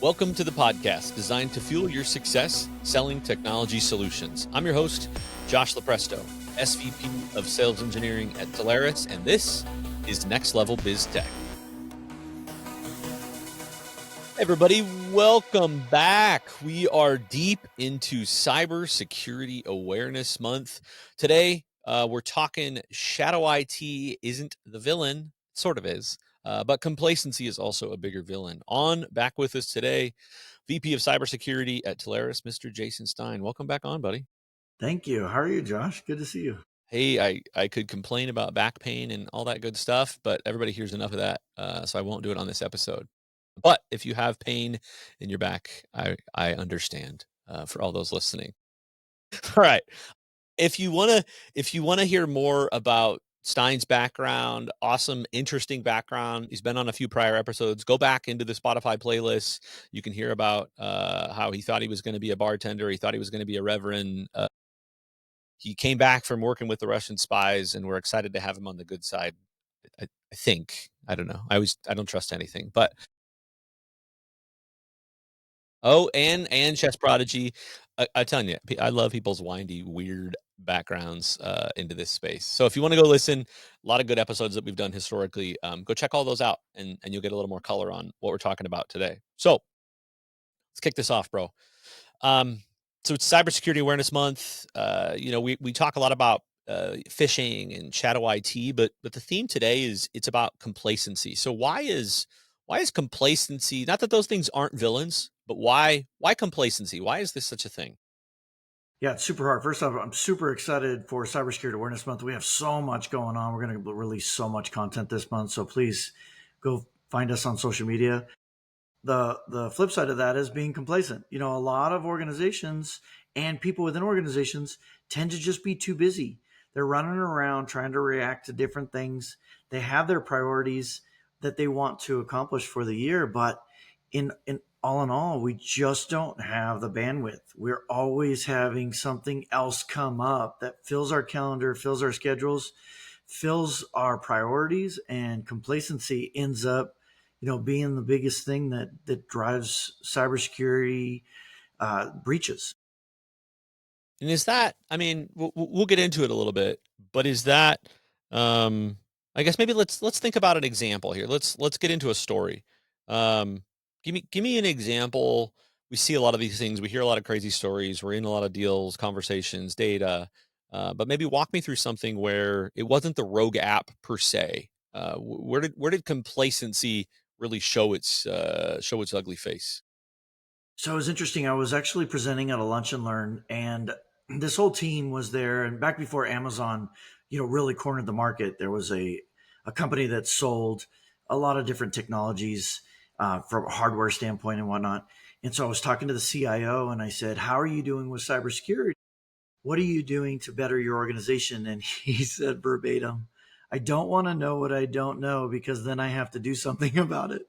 Welcome to the podcast designed to fuel your success selling technology solutions. I'm your host, Josh Lupresto, SVP of Sales Engineering at Telarus, and this is Next Level Biz Tech. Hey everybody, welcome back. We are deep into Cybersecurity Awareness Month. Today, we're talking Shadow IT isn't the villain, sort of is. But complacency is also a bigger villain. Back with us today, VP of Cybersecurity at Telarus, Mr. Jason Stein. Welcome back on, buddy. Thank you. How are you, Josh? Good to see you. Hey, I could complain about back pain and all that good stuff, but everybody hears enough of that, so I won't do it on this episode. But if you have pain in your back, I understand for all those listening. All right. If you wanna hear more about Stein's background, awesome, interesting background. He's been on a few prior episodes. Go back into the Spotify playlist. You can hear about how he thought he was going to be a bartender. He thought he was going to be a reverend. He came back from working with the Russian spies, and we're excited to have him on the good side. I think. I don't know. I don't trust anything, but and chess prodigy. I telling you, I love people's windy, weird backgrounds into this space. So if you want to go listen, a lot of good episodes that we've done historically, go check all those out, and you'll get a little more color on what we're talking about today. So let's kick this off, bro. So it's Cybersecurity Awareness Month. We talk a lot about phishing and shadow IT, but the theme today is it's about complacency. So why is complacency? Not that those things aren't villains, but why complacency? Why is this such a thing? Yeah, it's super hard. First off, I'm super excited for Cybersecurity Awareness Month. We have so much going on. We're going to release so much content this month. So please go find us on social media. The flip side of that is being complacent. You know, a lot of organizations and people within organizations tend to just be too busy. They're running around trying to react to different things. They have their priorities that they want to accomplish for the year, but in all, we just don't have the bandwidth. We're always having something else come up that fills our calendar, fills our schedules, fills our priorities, and complacency ends up, being the biggest thing that drives cybersecurity breaches. And is that? I mean, we'll get into it a little bit, but is that? I guess maybe let's think about an example here. Let's get into a story. Um, give me an example. We see a lot of these things. We hear a lot of crazy stories. We're in a lot of deals, conversations, data. But maybe walk me through something where it wasn't the rogue app per se. Where did complacency really show its ugly face? So it was interesting. I was actually presenting at a lunch and learn, and this whole team was there. And back before Amazon, really cornered the market, there was a company that sold a lot of different technologies from a hardware standpoint and whatnot. And so I was talking to the CIO, and I said, "How are you doing with cybersecurity? What are you doing to better your organization?" And he said verbatim, "I don't want to know what I don't know because then I have to do something about it."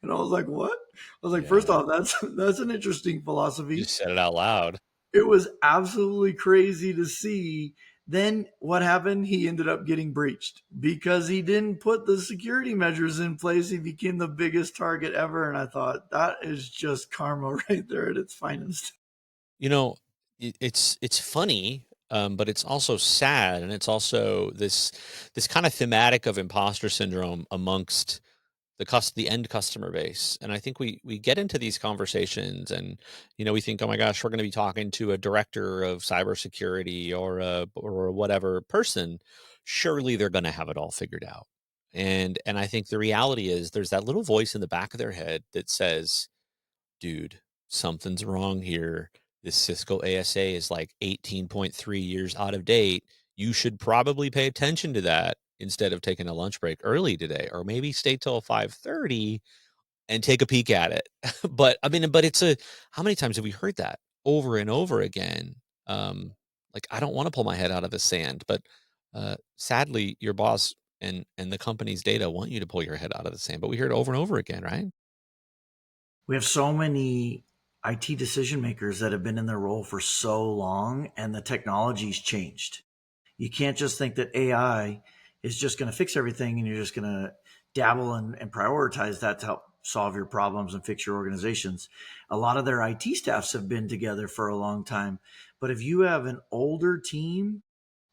And I was like, "What?" I was like, "First Yeah, off, that's an interesting you philosophy." just said it out loud. It was absolutely crazy to see. Then what happened? He ended up getting breached because he didn't put the security measures in place. He became the biggest target ever. And I thought that is just karma right there at its finest. You know, it's funny, but it's also sad, and it's also this kind of thematic of imposter syndrome amongst the end customer base. And I think we get into these conversations, and we think, oh my gosh, we're going to be talking to a director of cybersecurity or whatever person. Surely they're going to have it all figured out. And I think the reality is there's that little voice in the back of their head that says, dude, something's wrong here. This Cisco ASA is like 18.3 years out of date. You should probably pay attention to that instead of taking a lunch break early today, or maybe stay till 5:30 and take a peek at it. But I mean, but how many times have we heard that over and over again? Um, like, I don't want to pull my head out of the sand, but sadly, your boss and the company's data want you to pull your head out of the sand. But we hear it over and over again, right? We have so many IT decision makers that have been in their role for so long, and the technology's changed. You can't just think that AI is just going to fix everything and you're just going to dabble and prioritize that to help solve your problems and fix your organizations. A lot of their IT staffs have been together for a long time. But if you have an older team,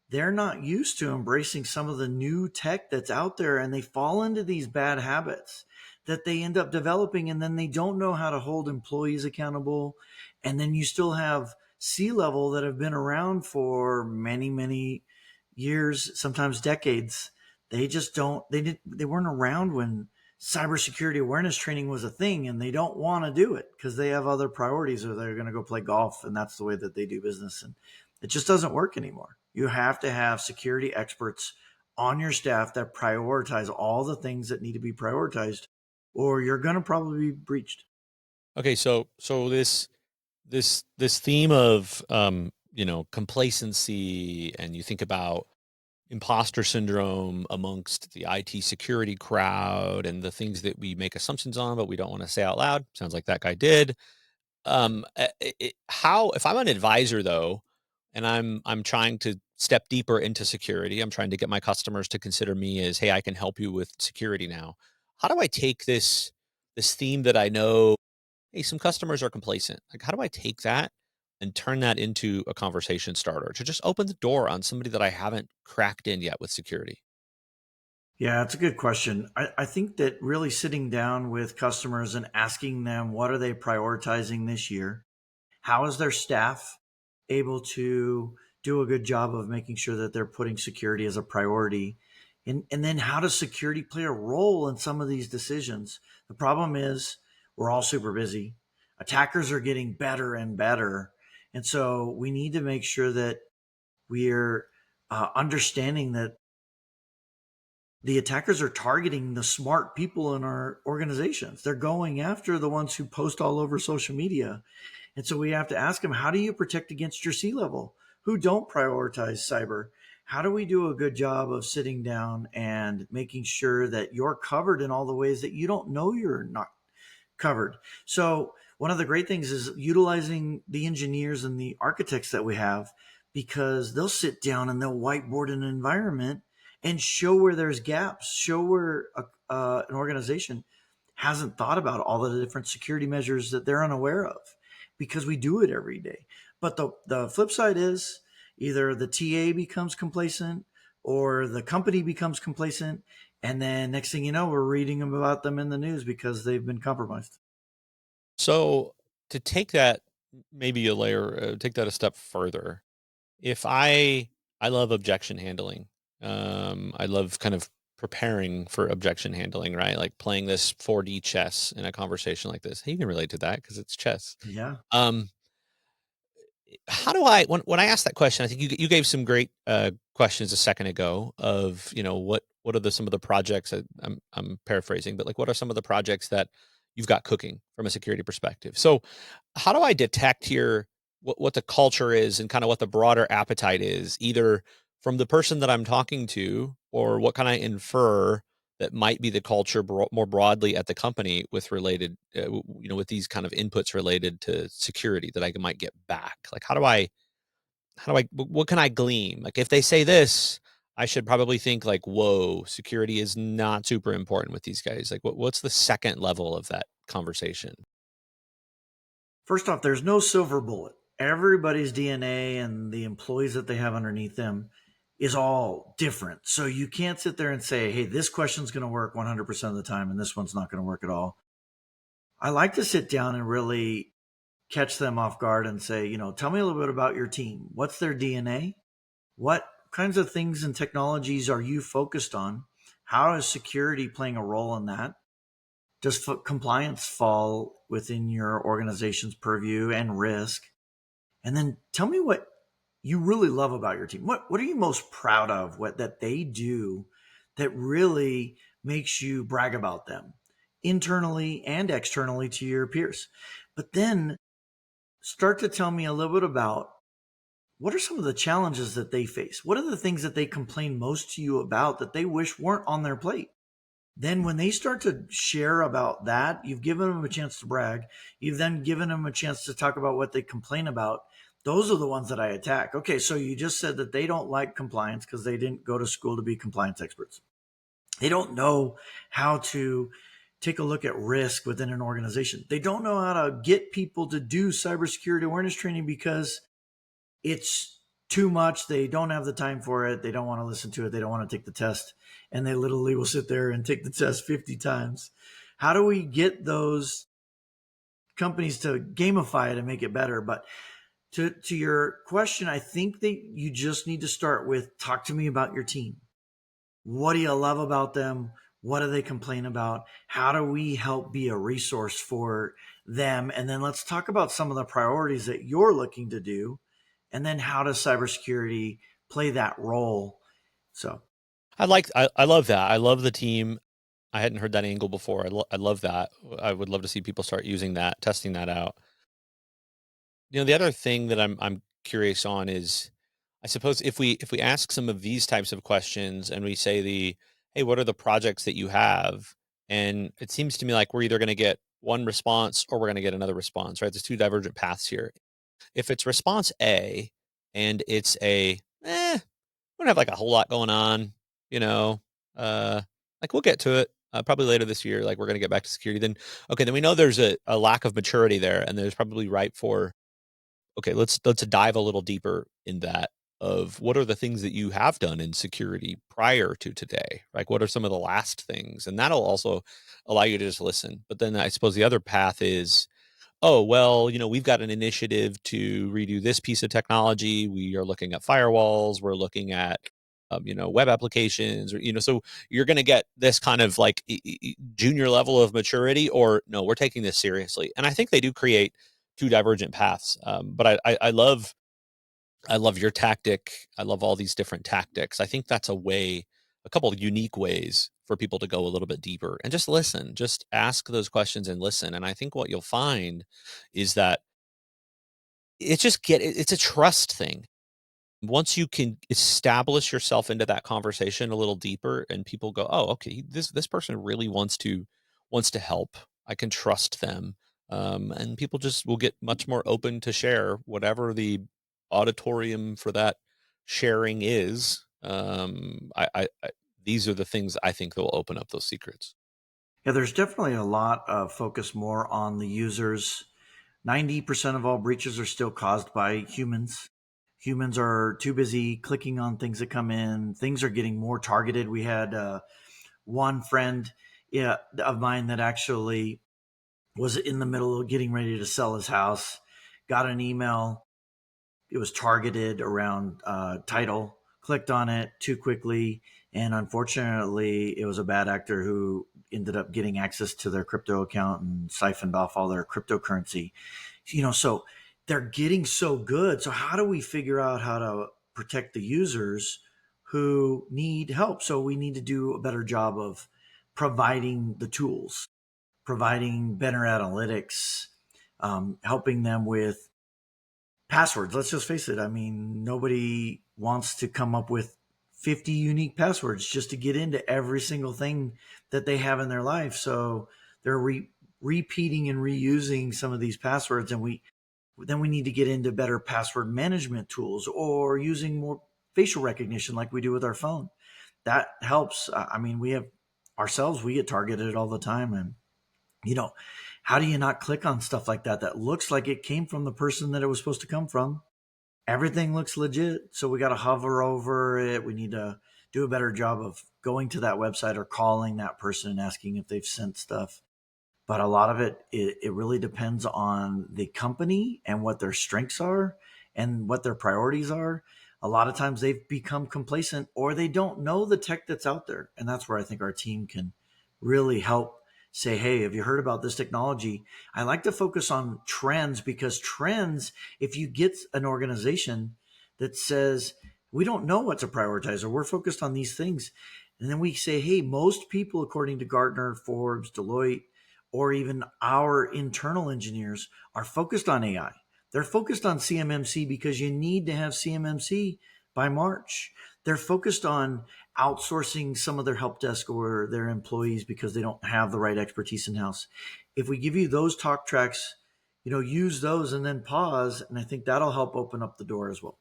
they're not used to embracing some of the new tech that's out there, and they fall into these bad habits that they end up developing, and then they don't know how to hold employees accountable. And then you still have C-level that have been around for many, many years, sometimes decades. They just don't, they weren't around when cybersecurity awareness training was a thing, and they don't want to do it because they have other priorities, or they're going to go play golf, and that's the way that they do business. And it just doesn't work anymore. You have to have security experts on your staff that prioritize all the things that need to be prioritized, or you're going to probably be breached. Okay, so this theme of complacency, and you think about imposter syndrome amongst the IT security crowd, and the things that we make assumptions on but we don't want to say out loud. Sounds like that guy did. How, if I'm an advisor though, and I'm trying to step deeper into security, I'm trying to get my customers to consider me as, hey, I can help you with security now. How do I take this theme that I know, hey, some customers are complacent. Like, how do I take that and turn that into a conversation starter to just open the door on somebody that I haven't cracked in yet with security? Yeah, it's a good question. I think that really sitting down with customers and asking them what are they prioritizing this year? How is their staff able to do a good job of making sure that they're putting security as a priority? And then how does security play a role in some of these decisions? The problem is we're all super busy. Attackers are getting better and better. And so we need to make sure that we're understanding that the attackers are targeting the smart people in our organizations. They're going after the ones who post all over social media. And so we have to ask them, how do you protect against your C-level who don't prioritize cyber? How do we do a good job of sitting down and making sure that you're covered in all the ways that you don't know you're not covered? So one of the great things is utilizing the engineers and the architects that we have, because they'll sit down and they'll whiteboard an environment and show where there's gaps, show where an organization hasn't thought about all the different security measures that they're unaware of, because we do it every day. But the flip side is either the TA becomes complacent or the company becomes complacent. And then next thing you know, we're reading about them in the news because they've been compromised. So to take that maybe a layer, take that a step further. If I love objection handling. I love kind of preparing for objection handling, right? Like playing this 4D chess in a conversation like this. Hey, you can relate to that because it's chess. Yeah. Um, how do I, when I asked that question, I think you gave some great questions a second ago of, what are some of the projects that I'm paraphrasing, but like what are some of the projects that you've got cooking from a security perspective? So how do I detect here what the culture is and kind of what the broader appetite is, either from the person that I'm talking to, or what can I infer that might be the culture more broadly at the company with related, with these kind of inputs related to security that I might get back? Like, what can I glean? Like, if they say this, I should probably think like, whoa, security is not super important with these guys. Like, what's the second level of that conversation? First off, there's no silver bullet. Everybody's DNA and the employees that they have underneath them is all different. So you can't sit there and say, hey, this question's going to work 100% of the time and this one's not going to work at all. I like to sit down and really catch them off guard and say, tell me a little bit about your team. What's their DNA? What kinds of things and technologies are you focused on? How is security playing a role in that? Does compliance fall within your organization's purview and risk? And then tell me what you really love about your team. What are you most proud of, what that they do that really makes you brag about them internally and externally to your peers? But then start to tell me a little bit about what are some of the challenges that they face? What are the things that they complain most to you about that they wish weren't on their plate? Then when they start to share about that, you've given them a chance to brag. You've then given them a chance to talk about what they complain about. Those are the ones that I attack. Okay, so you just said that they don't like compliance because they didn't go to school to be compliance experts. They don't know how to take a look at risk within an organization. They don't know how to get people to do cybersecurity awareness training because it's too much. They don't have the time for it. They don't want to listen to it. They don't want to take the test. And they literally will sit there and take the test 50 times. How do we get those companies to gamify it and make it better? But to your question, I think that you just need to start with talk to me about your team. What do you love about them? What do they complain about? How do we help be a resource for them? And then let's talk about some of the priorities that you're looking to do. And then how does cybersecurity play that role? So, I love that. I love the team. I hadn't heard that angle before. I love that. I would love to see people start using that, testing that out. The other thing that I'm curious on is, I suppose if we ask some of these types of questions and we say hey, what are the projects that you have? And it seems to me like we're either going to get one response or we're going to get another response, right? There's two divergent paths here. If it's response A and it's we don't have like a whole lot going on, you know, like we'll get to it probably later this year. Like we're going to get back to security. Then, okay, then we know there's a lack of maturity there, and there's probably ripe for, okay, let's dive a little deeper in that, of what are the things that you have done in security prior to today? Like what are some of the last things? And that'll also allow you to just listen. But then I suppose the other path is, oh, well, we've got an initiative to redo this piece of technology. We are looking at firewalls. We're looking at, web applications, or, so you're going to get this kind of like junior level of maturity, or no, we're taking this seriously. And I think they do create two divergent paths. But I love your tactic. I love all these different tactics. I think that's a couple of unique ways for people to go a little bit deeper and just listen, just ask those questions and listen. And I think what you'll find is that it's a trust thing. Once you can establish yourself into that conversation a little deeper and people go, "Oh, okay, this person really wants to help. I can trust them." And people just will get much more open to share whatever the auditorium for that sharing is. These are the things I think that will open up those secrets. yeah, there's definitely a lot of focus more on the users. 90% of all breaches are still caused by humans. Humans are too busy clicking on things that come in. Things are getting more targeted. We had one friend, yeah, of mine that actually was in the middle of getting ready to sell his house, got an email. It was targeted around title, clicked on it too quickly. And unfortunately, it was a bad actor who ended up getting access to their crypto account and siphoned off all their cryptocurrency. So they're getting so good. So how do we figure out how to protect the users who need help? So we need to do a better job of providing the tools, providing better analytics, helping them with passwords. Let's just face it. I mean, nobody wants to come up with 50 unique passwords just to get into every single thing that they have in their life. So they're repeating and reusing some of these passwords, and we need to get into better password management tools or using more facial recognition like we do with our phone. That helps. I mean, we get targeted all the time, and you know, how do you not click on stuff like that looks like it came from the person that it was supposed to come from? Everything looks legit, so we got to hover over it. We need to do a better job of going to that website or calling that person and asking if they've sent stuff. But a lot of it really depends on the company and what their strengths are and what their priorities are. A lot of times they've become complacent or they don't know the tech that's out there. And that's where I think our team can really help say, hey, have you heard about this technology? I like to focus on trends because trends, if you get an organization that says, we don't know what to prioritize or we're focused on these things. And then we say, hey, most people, according to Gartner, Forbes, Deloitte, or even our internal engineers are focused on AI. They're focused on CMMC because you need to have CMMC by March. They're focused on outsourcing some of their help desk or their employees because they don't have the right expertise in house. If we give you those talk tracks, use those and then pause. And I think that'll help open up the door as well.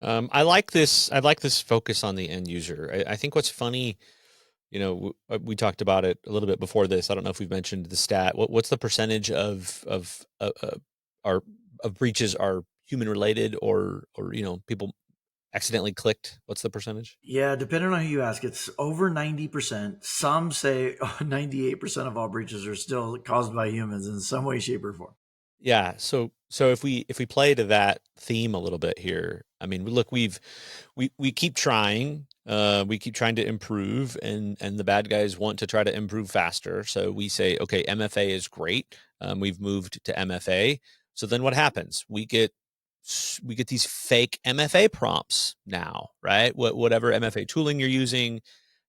I like this. I like this focus on the end user. I think what's funny We talked about it a little bit before this. I don't know if we've mentioned the stat. What's the percentage our of breaches are human related, or people accidentally clicked? What's the percentage? Yeah, depending on who you ask, it's over 90%. Some say 98% of all breaches are still caused by humans in some way, shape, or form. Yeah. So if we play to that theme a little bit here, I mean, look, we keep trying. We keep trying to improve, and the bad guys want to try to improve faster. So we say, okay, MFA is great. We've moved to MFA. So then what happens? We get these fake MFA prompts now, right? Whatever MFA tooling you're using,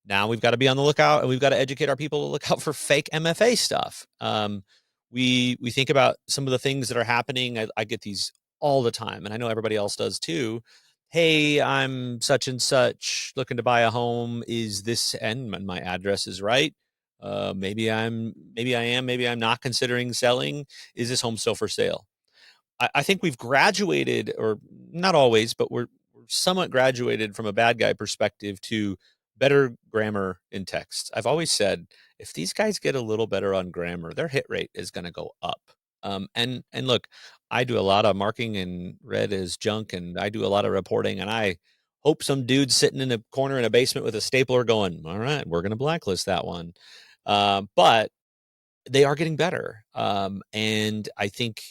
now we've got to be on the lookout, and we've got to educate our people to look out for fake MFA stuff. We think about some of the things that are happening. I get these all the time, and I know everybody else does too. Hey, I'm such and such looking to buy a home. Is this, and my address is right? Maybe I am, maybe I'm not considering selling. Is this home still for sale? I think we've graduated, or not always, but we're somewhat graduated from a bad guy perspective to better grammar in text. I've always said, if these guys get a little better on grammar, their hit rate is going to go up. And look, I do a lot of marking and read as junk, and I do a lot of reporting, and I hope some dude sitting in a corner in a basement with a stapler going, all right, we're going to blacklist that one. But they are getting better. And I think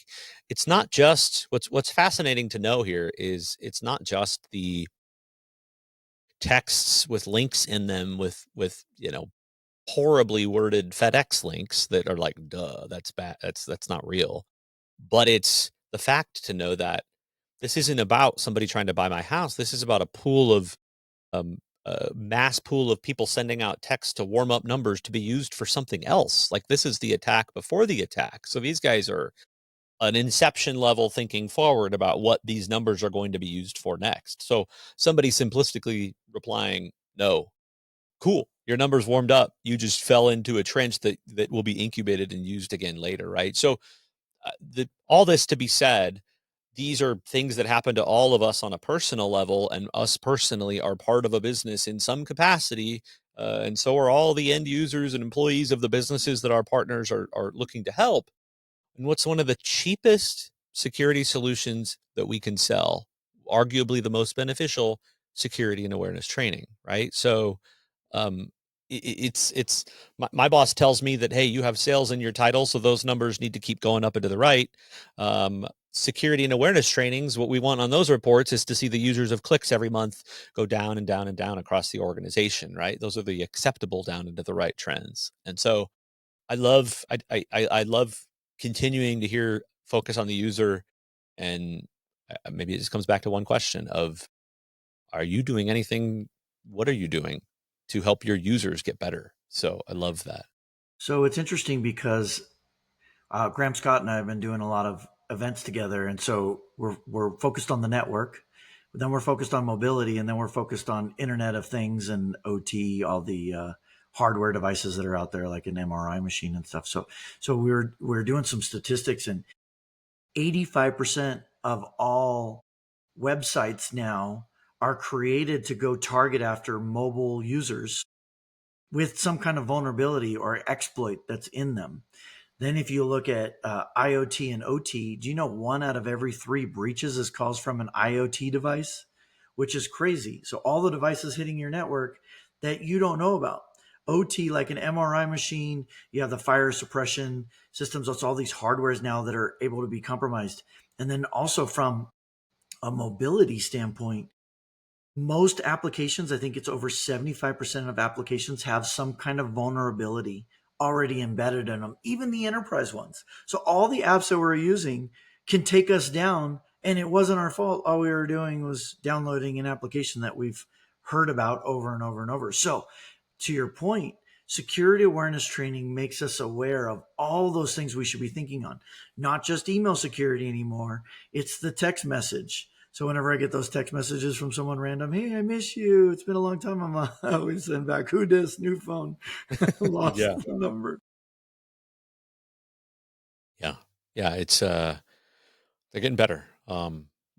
it's not just what's fascinating to know here is it's not just the texts with links in them with horribly worded FedEx links that are like, duh, that's bad. That's not real. But it's the fact to know that this isn't about somebody trying to buy my house. This is about a pool of a mass pool of people sending out texts to warm up numbers to be used for something else. Like, this is the attack before the attack. So these guys are an inception level thinking forward about what these numbers are going to be used for next. So somebody simplistically replying, no, cool, your numbers warmed up. You just fell into a trench that will be incubated and used again later, right? So all this to be said, these are things that happen to all of us on a personal level, and us personally are part of a business in some capacity. And so are all the end users and employees of the businesses that our partners are looking to help. And what's one of the cheapest security solutions that we can sell? Arguably the most beneficial: security and awareness training, right? So um, it's my boss tells me that, hey, you have sales in your title, so those numbers need to keep going up and to the right. Security and awareness trainings, what we want on those reports is to see the users of clicks every month go down and down and down across the organization, right? Those are the acceptable down into the right trends. And so I love continuing to hear focus on the user, and maybe it just comes back to one question of, are you doing anything? What are you doing to help your users get better? So I love that. So it's interesting because Graham Scott and I have been doing a lot of events together, and so we're focused on the network, but then we're focused on mobility, and then we're focused on Internet of Things and OT, all the hardware devices that are out there, like an MRI machine and stuff. So we're doing some statistics, and 85% of all websites now are created to go target after mobile users with some kind of vulnerability or exploit that's in them. Then, if you look at IoT and OT, do you know 1 out of every 3 breaches is caused from an IoT device, which is crazy. So, all the devices hitting your network that you don't know about. OT, like an MRI machine, you have the fire suppression systems. It's all these hardwares now that are able to be compromised. And then also from a mobility standpoint, most applications, I think it's over 75% of applications have some kind of vulnerability already embedded in them, even the enterprise ones. So all the apps that we're using can take us down, and it wasn't our fault. All we were doing was downloading an application that we've heard about over and over and over. So to your point, security awareness training makes us aware of all those things we should be thinking on, not just email security anymore. It's the text message. So whenever I get those text messages from someone random, hey, I miss you. It's been a long time. I always send back, who dis, new phone, lost Yeah. the number. Yeah. Yeah. They're getting better.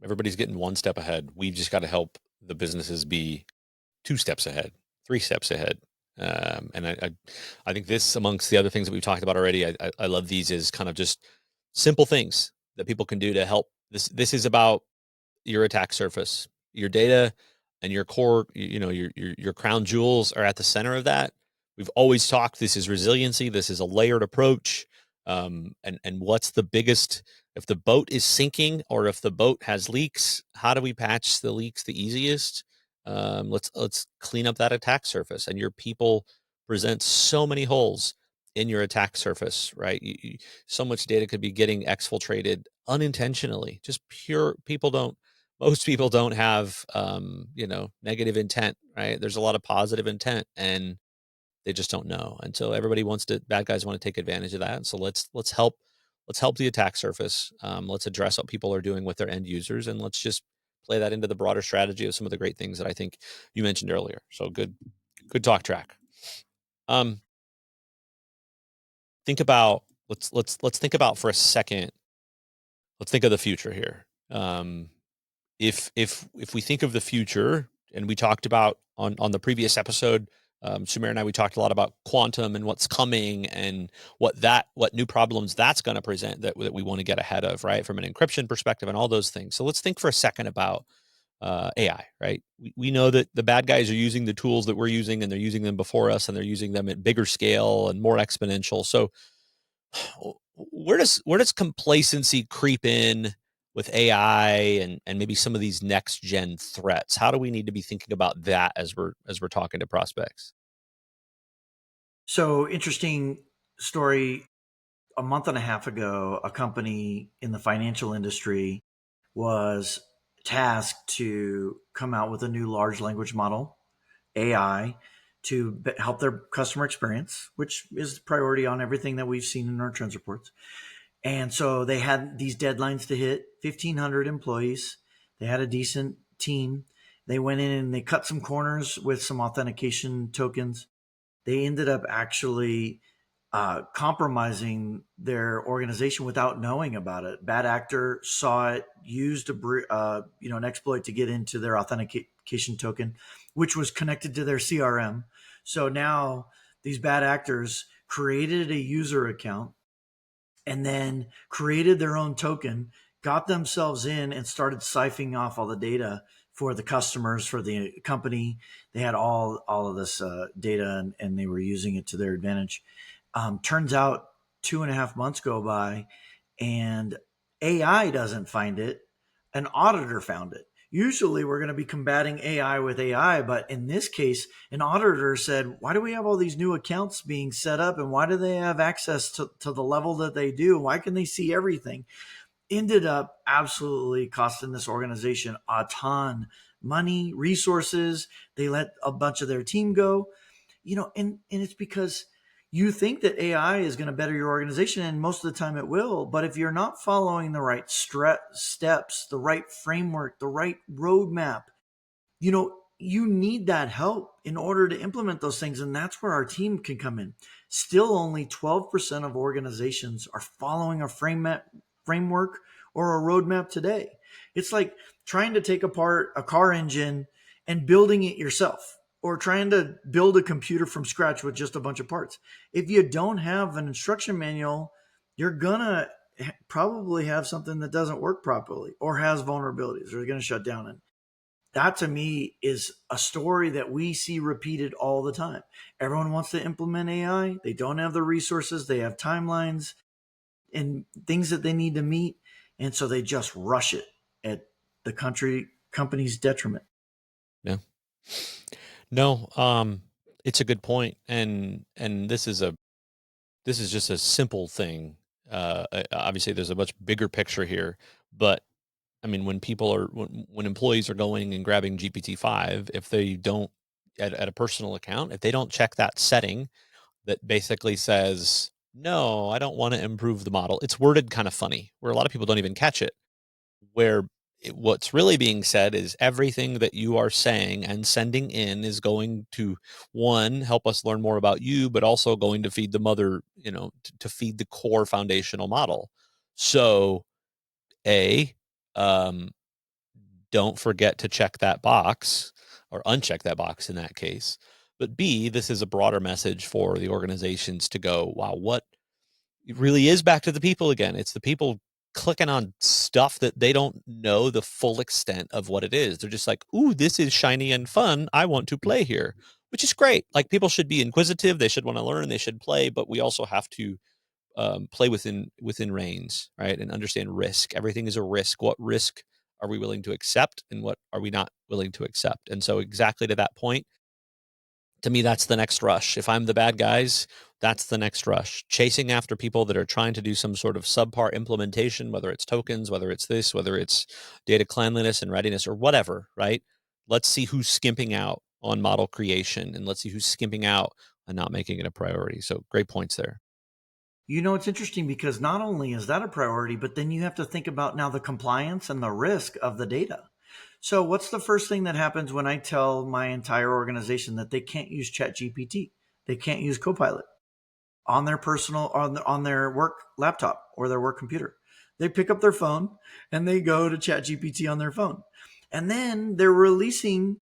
Everybody's getting one step ahead. We've just got to help the businesses be 2 steps ahead, 3 steps ahead. And I think this, amongst the other things that we've talked about already, I love these as kind of just simple things that people can do to help. This is about your attack surface, your data, and your core. Your crown jewels are at the center of that. We've always talked. This is resiliency. This is a layered approach. And what's the biggest? If the boat is sinking or if the boat has leaks, how do we patch the leaks the easiest? Let's clean up that attack surface. And your people present so many holes in your attack surface, right? So much data could be getting exfiltrated unintentionally. Just pure people don't. Most people don't have negative intent, right? There's a lot of positive intent, and they just don't know. And so everybody wants to. Bad guys want to take advantage of that. So let's help the attack surface. Let's address what people are doing with their end users, and let's just play that into the broader strategy of some of the great things that I think you mentioned earlier. So good talk track. Um, think about let's think about for a second. Let's think of the future here. If we think of the future, and we talked about on the previous episode, Sumer and I, we talked a lot about quantum and what's coming and what new problems that's going to present that we want to get ahead of, right, from an encryption perspective and all those things. So let's think for a second about AI, right? We know that the bad guys are using the tools that we're using, and they're using them before us, and they're using them at bigger scale and more exponential. So where does complacency creep in with AI and maybe some of these next gen threats? How do we need to be thinking about that as we're talking to prospects? So interesting story. A month and a half ago, a company in the financial industry was tasked to come out with a new large language model, AI, to help their customer experience, which is the priority on everything that we've seen in our trends reports. And so they had these deadlines to hit, 1,500 employees. They had a decent team. They went in and they cut some corners with some authentication tokens. They ended up actually compromising their organization without knowing about it. Bad actor saw it, used an exploit to get into their authentication token, which was connected to their CRM. So now these bad actors created a user account and then created their own token, got themselves in and started siphoning off all the data for the customers, for the company. They had all of this data, and they were using it to their advantage. Turns out 2.5 months go by and AI doesn't find it. An auditor found it. Usually we're going to be combating AI with AI, but in this case, an auditor said, why do we have all these new accounts being set up, and why do they have access to the level that they do? Why can they see everything? Ended up absolutely costing this organization a ton money, resources. They let a bunch of their team go, and it's because you think that AI is going to better your organization, and most of the time it will. But if you're not following the right steps, the right framework, the right roadmap, you need that help in order to implement those things. And that's where our team can come in. Still, only 12% of organizations are following a framework or a roadmap today. It's like trying to take apart a car engine and building it yourself, or trying to build a computer from scratch with just a bunch of parts. If you don't have an instruction manual, you're going to probably have something that doesn't work properly or has vulnerabilities or is going to shut down. And that to me is a story that we see repeated all the time. Everyone wants to implement AI. They don't have the resources. They have timelines and things that they need to meet. And so they just rush it at the company's detriment. Yeah. No, it's a good point, and this is just a simple thing. Obviously, there's a much bigger picture here, but I mean, when employees are going and grabbing GPT-5, if they don't at a personal account, if they don't check that setting that basically says, no, I don't want to improve the model. It's worded kind of funny, where a lot of people don't even catch it. Where what's really being said is everything that you are saying and sending in is going to, one, help us learn more about you, but also going to feed the mother, to feed the core foundational model. So, A, um, don't forget to check that box, or uncheck that box in that case. But B, this is a broader message for the organizations to go, wow, what it really is back to the people again. It's the people clicking on stuff that they don't know the full extent of what it is. They're just like, ooh, this is shiny and fun. I want to play here, which is great. Like people should be inquisitive. They should want to learn. They should play, but we also have to play within reins, right? And understand risk. Everything is a risk. What risk are we willing to accept, and what are we not willing to accept? And so, exactly to that point, to me, that's the next rush. If I'm the bad guys, that's the next rush. Chasing after people that are trying to do some sort of subpar implementation, whether it's tokens, whether it's this, whether it's data cleanliness and readiness or whatever, right? Let's see who's skimping out on model creation, and let's see who's skimping out and not making it a priority. So, great points there. It's interesting because not only is that a priority, but then you have to think about now the compliance and the risk of the data. So, what's the first thing that happens when I tell my entire organization that they can't use ChatGPT? They can't use Copilot on their personal on their work laptop or their work computer. They pick up their phone and they go to ChatGPT on their phone. And then they're releasing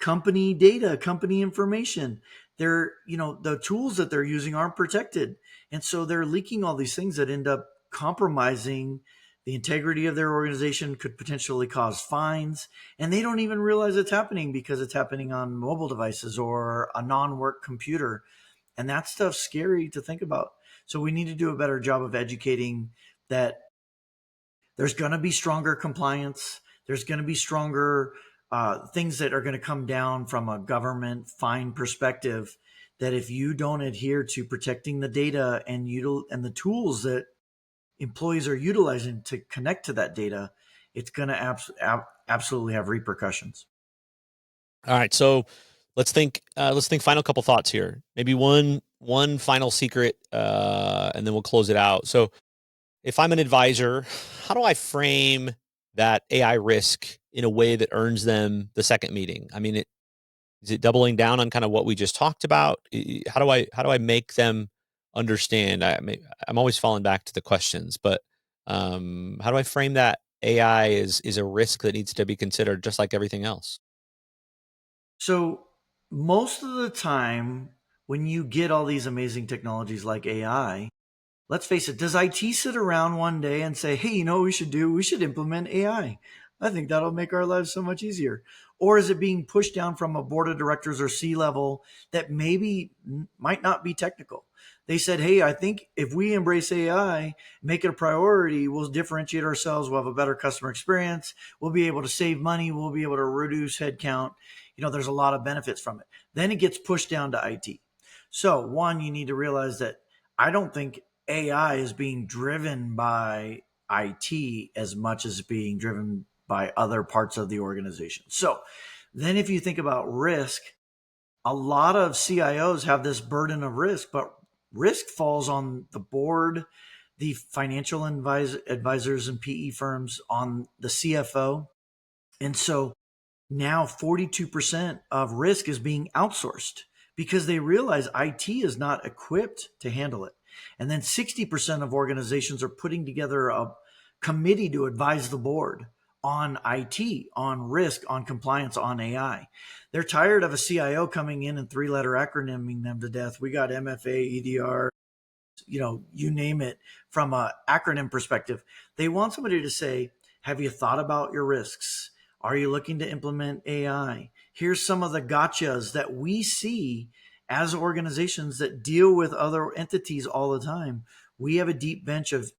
company data, company information. The tools that they're using aren't protected. And so they're leaking all these things that end up compromising the integrity of their organization, could potentially cause fines. And they don't even realize it's happening because it's happening on mobile devices or a non work computer. And that stuff's scary to think about. So we need to do a better job of educating that there's going to be stronger compliance. There's going to be stronger things that are going to come down from a government fine perspective. That if you don't adhere to protecting the data and the tools that employees are utilizing to connect to that data, it's going to absolutely have repercussions. All right, so let's think. Let's think. Final couple thoughts here. Maybe one final secret, and then we'll close it out. So, if I'm an advisor, how do I frame that AI risk in a way that earns them the second meeting? I mean, is it doubling down on kind of what we just talked about? How do I make them understand? I'm always falling back to the questions, but how do I frame that AI is a risk that needs to be considered just like everything else? So most of the time, when you get all these amazing technologies like AI, let's face it, does IT sit around one day and say, hey, you know what we should do? We should implement AI. I think that'll make our lives so much easier. Or is it being pushed down from a board of directors or C level that maybe might not be technical? They said, hey, I think if we embrace AI, make it a priority, we'll differentiate ourselves, we'll have a better customer experience, we'll be able to save money, we'll be able to reduce headcount. There's a lot of benefits from it. Then it gets pushed down to IT. So, one, you need to realize that I don't think AI is being driven by IT as much as being driven by other parts of the organization. So then if you think about risk, a lot of CIOs have this burden of risk, but risk falls on the board, the financial advisors and PE firms, on the CFO. And so now 42% of risk is being outsourced because they realize IT is not equipped to handle it. And then 60% of organizations are putting together a committee to advise the board on IT, on risk, on compliance, on AI. They're tired of a CIO coming in and three-letter acronyming them to death. We got MFA, EDR, you name it. From an acronym perspective, they want somebody to say, have you thought about your risks? Are you looking to implement AI? Here's some of the gotchas that we see as organizations that deal with other entities all the time. We have a deep bench of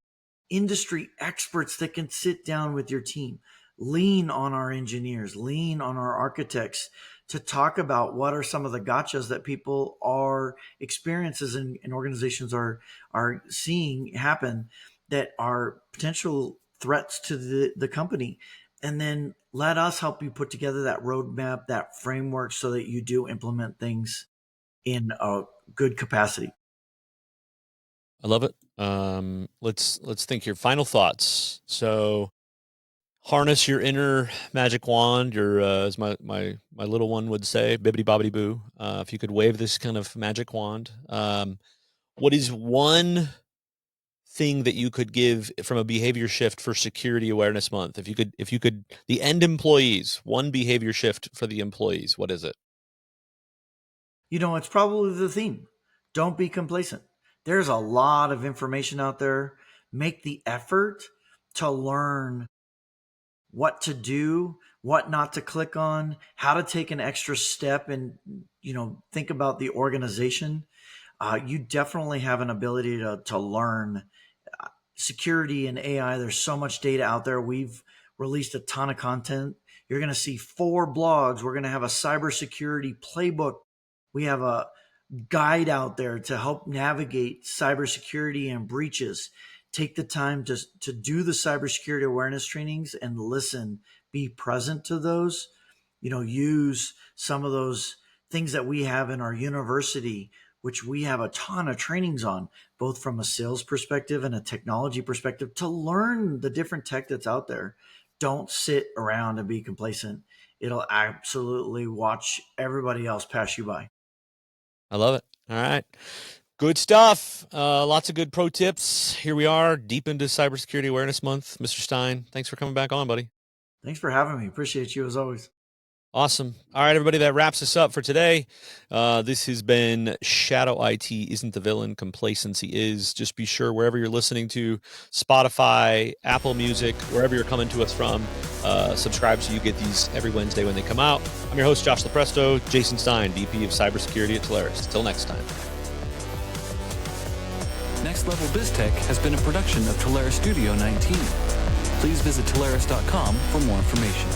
industry experts that can sit down with your team, lean on our engineers, lean on our architects to talk about what are some of the gotchas that people are experiences and organizations are seeing happen that are potential threats to the company. And then let us help you put together that roadmap, that framework, so that you do implement things in a good capacity. I love it. Let's think your final thoughts. So harness your inner magic wand, your as my little one would say, bibbity bobbity boo. If you could wave this kind of magic wand, what is one thing that you could give from a behavior shift for Security Awareness Month? If you could, the end employees, one behavior shift for the employees, what is it? It's probably the theme. Don't be complacent. There's a lot of information out there. Make the effort to learn what to do, what not to click on, how to take an extra step and, think about the organization. You definitely have an ability to learn security and AI. There's so much data out there. We've released a ton of content. You're going to see 4 blogs. We're going to have a cybersecurity playbook. We have a guide out there to help navigate cybersecurity and breaches. Take the time to do the cybersecurity awareness trainings and listen, be present to those, use some of those things that we have in our university, which we have a ton of trainings on, both from a sales perspective and a technology perspective, to learn the different tech that's out there. Don't sit around and be complacent. It'll absolutely watch everybody else pass you by. I love it. All right. Good stuff. Lots of good pro tips. Here we are, deep into Cybersecurity Awareness Month. Mr. Stein, thanks for coming back on, buddy. Thanks for having me. Appreciate you as always. Awesome. All right, everybody, that wraps us up for today. This has been Shadow IT Isn't the Villain, Complacency Is. Just be sure wherever you're listening to, Spotify, Apple Music, wherever you're coming to us from, subscribe so you get these every Wednesday when they come out. I'm your host, Josh Lupresto, Jason Stein, VP of Cybersecurity at Telarus. Until next time. Next Level BizTech has been a production of Telarus Studio 19. Please visit Telarus.com for more information.